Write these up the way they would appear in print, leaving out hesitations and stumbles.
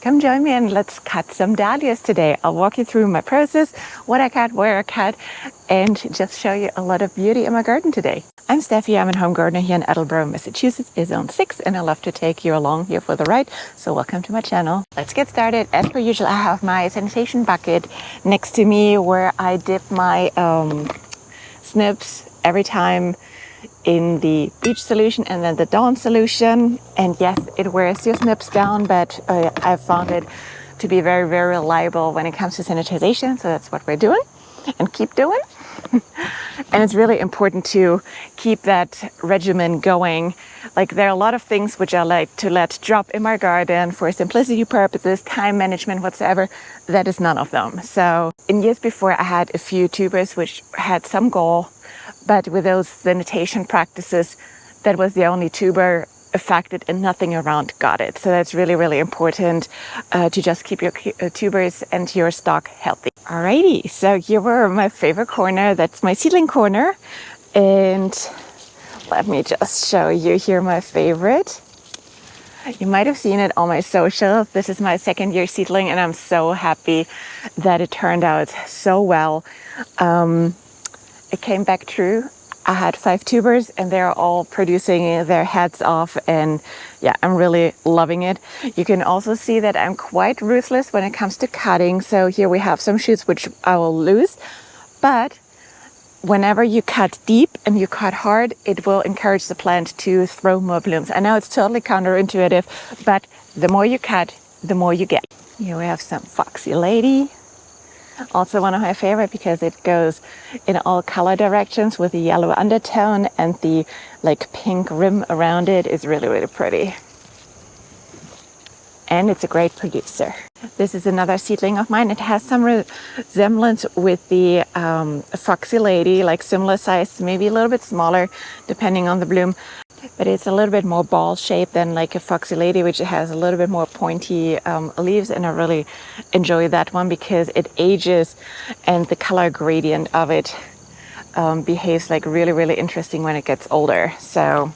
come join me and let's cut some dahlias today. I'll walk you through my process, what I cut, where I cut, and just show you a lot of beauty in my garden today. I'm Steffi, I'm a home gardener here in Attleboro, Massachusetts, is zone 6, and I love to take you along here for the ride, so welcome to my channel. Let's get started. As per usual, I have my sanitation bucket next to me where I dip my snips every time in the bleach solution and then the Dawn solution. And yes, it wears your snips down, but I've found it to be very, very reliable when it comes to sanitization. So that's what we're doing and keep doing. And it's really important to keep that regimen going. Like, there are a lot of things which I like to let drop in my garden for simplicity purposes, time management, whatsoever. That is none of them. So in years before, I had a few tubers which had some gall, but with those sanitation practices, that was the only tuber affected and nothing around got it. So that's really, really important to just keep your tubers and your stock healthy. Alrighty, so here were my favorite corner. That's my seedling corner. And let me just show you here my favorite. You might have seen it on my socials. This is my second year seedling and I'm so happy that it turned out so well. It came back true. I had 5 tubers and they're all producing their heads off, and yeah, I'm really loving it. You can also see that I'm quite ruthless when it comes to cutting. So here we have some shoots which I will lose, but whenever you cut deep and you cut hard, it will encourage the plant to throw more blooms. I know it's totally counterintuitive, but the more you cut, the more you get. Here we have some Foxy Lady. Also one of my favorite because it goes in all color directions with the yellow undertone, and the like pink rim around it is really, really pretty. And it's a great producer. This is another seedling of mine. It has some resemblance with the Foxy Lady, like similar size, maybe a little bit smaller depending on the bloom. But it's a little bit more ball shaped than like a Foxy Lady, which has a little bit more pointy leaves. And I really enjoy that one because it ages and the color gradient of it behaves like really, really interesting when it gets older. So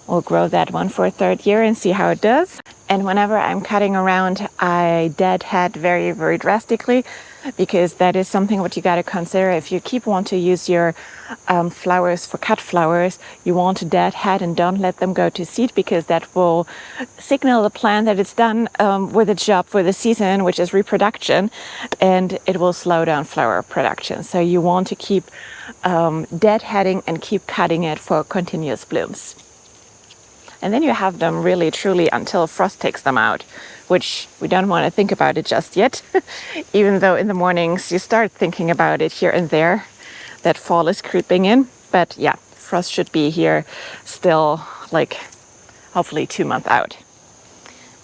we'll grow that one for a 3rd year and see how it does. And whenever I'm cutting around, I deadhead very, very drastically, because that is something what you got to consider. If you want to use your flowers for cut flowers, you want to deadhead and don't let them go to seed, because that will signal the plant that it's done with its job for the season, which is reproduction, and it will slow down flower production. So you want to keep deadheading and keep cutting it for continuous blooms. And then you have them really truly until frost takes them out, which we don't want to think about it just yet. Even though in the mornings you start thinking about it here and there, that fall is creeping in. But yeah, frost should be here still, like hopefully 2 months out.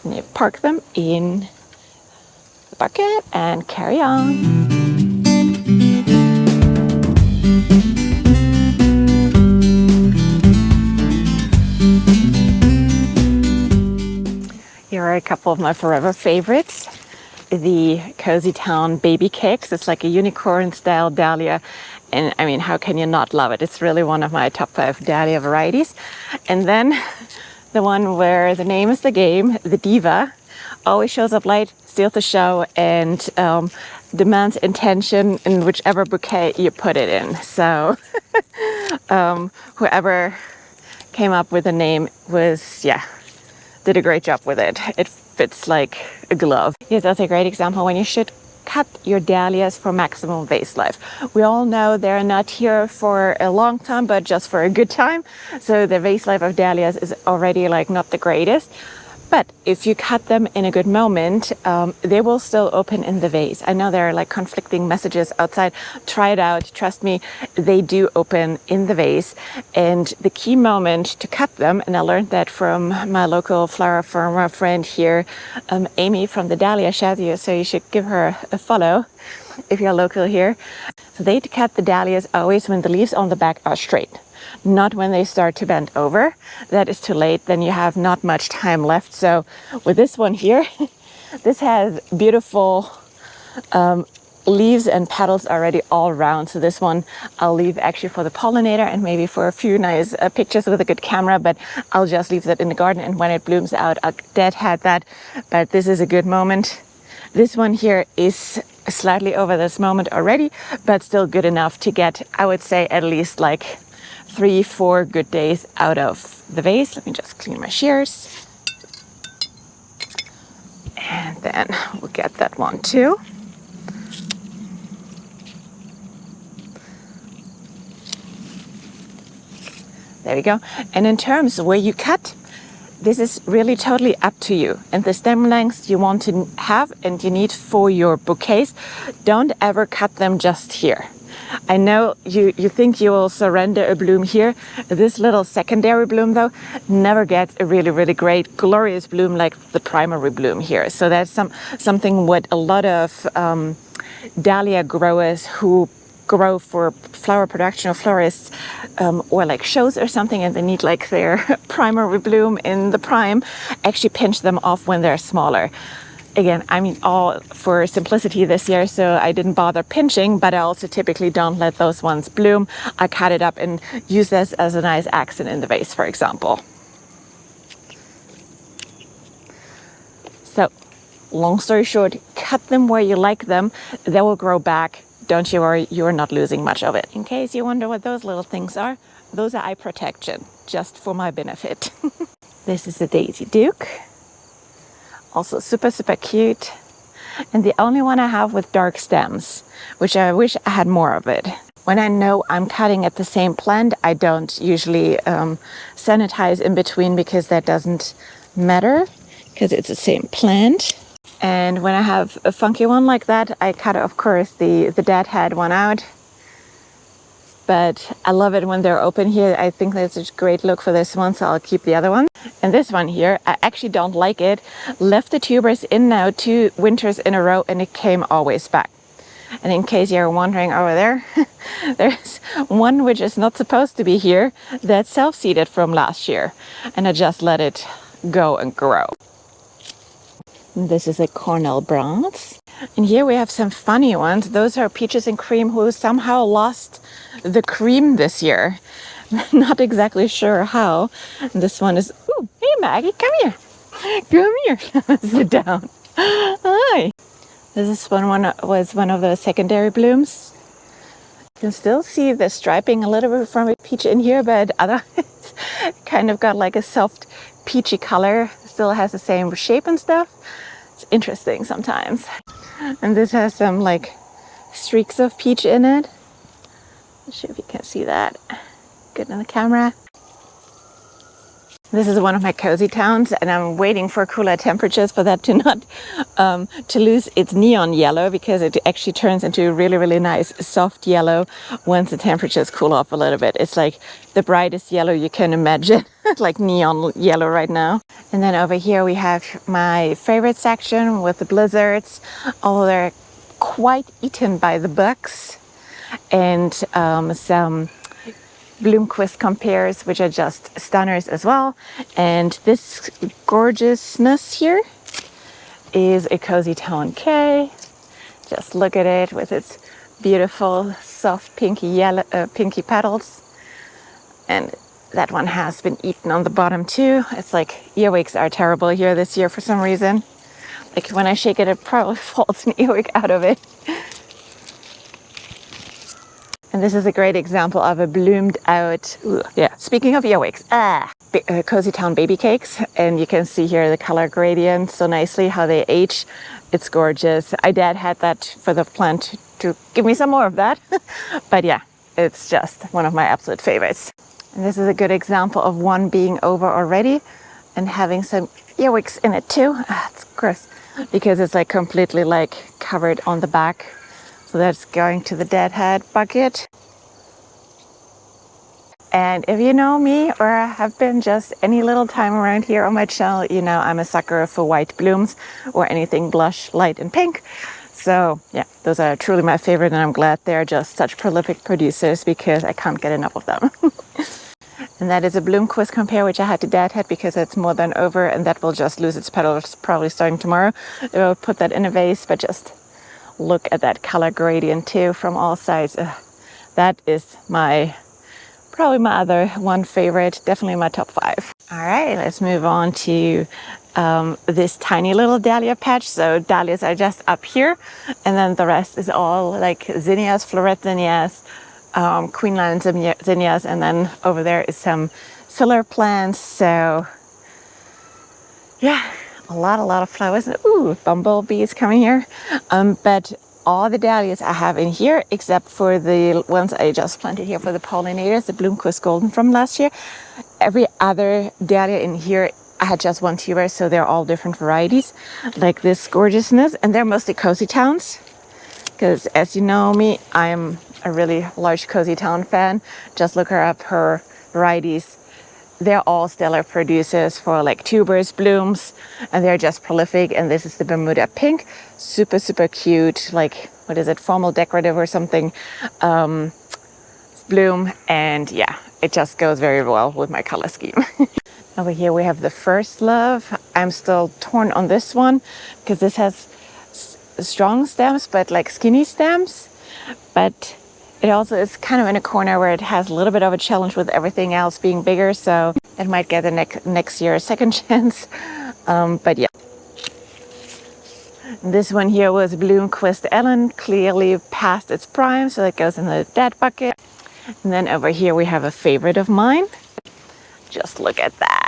And you park them in the bucket and carry on. Here are a couple of my forever favorites. The Cozy Town Baby Cakes. It's like a unicorn style dahlia. And I mean, how can you not love it? It's really one of my top 5 dahlia varieties. And then the one where the name is the game, the Diva, always shows up late, steals the show, and demands attention in whichever bouquet you put it in. So whoever came up with the name was, yeah, did a great job with it. It fits like a glove. Here's also a great example when you should cut your dahlias for maximum vase life. We all know they're not here for a long time, but just for a good time. So the vase life of dahlias is already like not the greatest. But if you cut them in a good moment, they will still open in the vase. I know there are like conflicting messages outside. Try it out. Trust me, they do open in the vase. And the key moment to cut them, and I learned that from my local flower farmer friend here, Amy from the Dahlia Shazia, so you should give her a follow if you're local here. So they cut the dahlias always when the leaves on the back are straight, not when they start to bend over. That is too late, then you have not much time left. So with this one here, this has beautiful leaves and petals already all round. So this one I'll leave actually for the pollinator and maybe for a few nice pictures with a good camera, but I'll just leave that in the garden, and when it blooms out I'll deadhead that. But this is a good moment. This one here is slightly over this moment already, but still good enough to get, I would say, at least like 3-4 good days out of the vase. Let me just clean my shears. And then we'll get that one too. There we go. And in terms of where you cut, this is really totally up to you. And the stem lengths you want to have and you need for your bouquets, don't ever cut them just here. I know you think you will surrender a bloom here. This little secondary bloom though never gets a really, really great glorious bloom like the primary bloom here. So that's something what a lot of dahlia growers who grow for flower production or florists or like shows or something, and they need like their primary bloom in the prime, actually pinch them off when they're smaller. Again, I mean, all for simplicity this year, so I didn't bother pinching, but I also typically don't let those ones bloom. I cut it up and use this as a nice accent in the vase, for example. So, long story short, cut them where you like them. They will grow back. Don't you worry, you're not losing much of it. In case you wonder what those little things are, those are eye protection, just for my benefit. This is a Daisy Duke. Also super, super cute. And the only one I have with dark stems, which I wish I had more of it. When I know I'm cutting at the same plant, I don't usually sanitize in between, because that doesn't matter, because it's the same plant. And when I have a funky one like that, I cut, of course, the deadhead one out. But I love it when they're open here. I think that's a great look for this one, so I'll keep the other one. And this one here, I actually don't like it. Left the tubers in now 2 winters in a row, and it came always back. And in case you're wondering over there, there's one which is not supposed to be here that's self-seeded from last year. And I just let it go and grow. This is a Cornell Bronze. And here we have some funny ones. Those are peaches and cream who somehow lost the cream this year. Not exactly sure how. And this one is, ooh, hey Maggie, come here. Come here. Sit down. Hi. This is was one of the secondary blooms. You can still see the striping a little bit from a peach in here, but otherwise kind of got like a soft peachy color. Still has the same shape and stuff. It's interesting sometimes. And this has some like streaks of peach in it. Not sure if you can see that good in the camera. This is one of my cozy towns, and I'm waiting for cooler temperatures for that to not to lose its neon yellow, because it actually turns into a really, really nice soft yellow once the temperatures cool off a little bit. It's like the brightest yellow you can imagine, like neon yellow right now. And then over here we have my favorite section with the blizzards. Oh, they're quite eaten by the bugs, and some Bloomquist compares, which are just stunners as well. And this gorgeousness here is a Cozy Town K. Just look at it with its beautiful soft pinky yellow, pinky petals. And that one has been eaten on the bottom too. It's like earwigs are terrible here this year for some reason. Like when I shake it, it probably falls an earwig out of it. And this is a great example of a bloomed out, yeah, speaking of earwigs, Cozy Town baby cakes. And you can see here the color gradient so nicely, how they age. It's gorgeous. I had that for the plant to give me some more of that. But yeah, it's just one of my absolute favorites. And this is a good example of one being over already and having some earwigs in it too. It's gross because it's like completely like covered on the back. So that's going to the deadhead bucket. And if you know me or have been just any little time around here on my channel, you know I'm a sucker for white blooms or anything blush, light and pink. So yeah, those are truly my favorite, and I'm glad they're just such prolific producers because I can't get enough of them. And that is a Bloomquist compare, which I had to deadhead because it's more than over, and that will just lose its petals probably starting tomorrow. I will put that in a vase, but just look at that color gradient too from all sides. That is probably my other one favorite, definitely my top 5. All right, let's move on to this tiny little dahlia patch. So dahlias are just up here, and then the rest is all like zinnias, floret zinnias, queenland zinnias, and then over there is some filler plants. So yeah, a lot of flowers. Ooh, bumblebees coming here. But all the dahlias I have in here, except for the ones I just planted here for the pollinators, the Bloomquist Golden from last year. Every other dahlia in here, I had just one tuber, so they're all different varieties, like this gorgeousness, and they're mostly cozy towns. Because as you know me, I'm a really large cozy town fan. Just look her up, her varieties. They're all stellar producers for like tubers, blooms, and they're just prolific. And this is the Bermuda Pink, super cute, like what is it, formal decorative or something, bloom. And yeah, it just goes very well with my color scheme. Over here we have the First Love. I'm still torn on this one because this has strong stems but like skinny stems, but it also is kind of in a corner where it has a little bit of a challenge with everything else being bigger, so it might get the next year a second chance. But yeah, this one here was Bloomquist Ellen, clearly past its prime, so that goes in the dead bucket. And then over here we have a favorite of mine. Just look at that.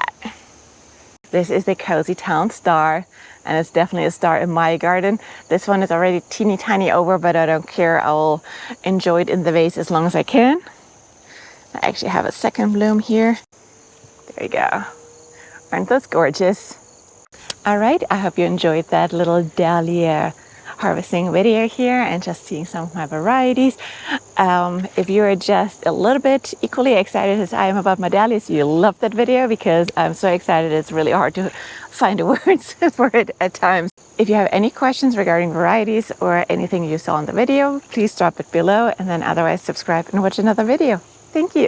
This is the Cozy Town Star, and it's definitely a star in my garden. This one is already teeny tiny over, but I don't care. I'll enjoy it in the vase as long as I can. I actually have a second bloom here. There you go. Aren't those gorgeous? All right, I hope you enjoyed that little dahlia harvesting video here and just seeing some of my varieties. If you're just a little bit equally excited as I am about my dahlias, you love that video because I'm so excited it's really hard to find the words for it at times. If you have any questions regarding varieties or anything you saw in the video, please drop it below, and then otherwise subscribe and watch another video. Thank you.